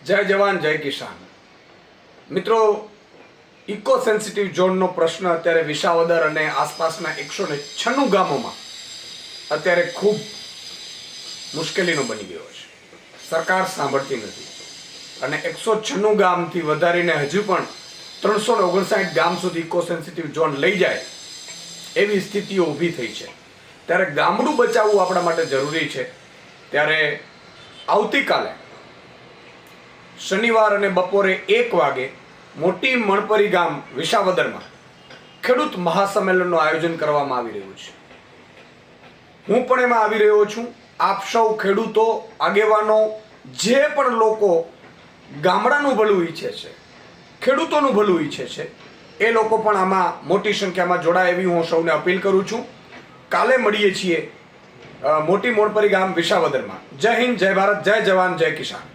જય જવાન જય કિસાન. મિત્રો, ઇકો સેન્સિટિવ ઝોનનો પ્રશ્ન અત્યારે વિસાવદર અને આસપાસના 196 ગામોમાં અત્યારે ખૂબ મુશ્કેલીનો બની ગયો છે. સરકાર સાંભળતી નથી અને 196 ગામથી વધારીને હજુ પણ 359 ગામ સુધી ઇકો સેન્સિટિવ ઝોન લઈ જાય એવી સ્થિતિઓ ઊભી થઈ છે. ત્યારે ગામડું બચાવવું આપણા માટે જરૂરી છે. ત્યારે આવતીકાલે શનિવાર અને બપોરે 1 વાગે મોટી મણપરી ગામ વિસાવદરમાં ખેડૂત મહાસંમેલનનું આયોજન કરવામાં આવી રહ્યું છે. હું પણ એમાં આવી રહ્યો છું. આપ સૌ ખેડૂતો, આગેવાનો, જે પણ લોકો ગામડાનું ભલું ઈચ્છે છે, ખેડૂતોનું ભલું ઈચ્છે છે, એ લોકો પણ આમાં મોટી સંખ્યામાં જોડાય એવી હું સૌને અપીલ કરું છું. કાલે મળીએ છીએ મોટી મોણપરી ગામ વિસાવદરમાં. જય હિન્દ, જય ભારત, જય જવાન, જય કિસાન.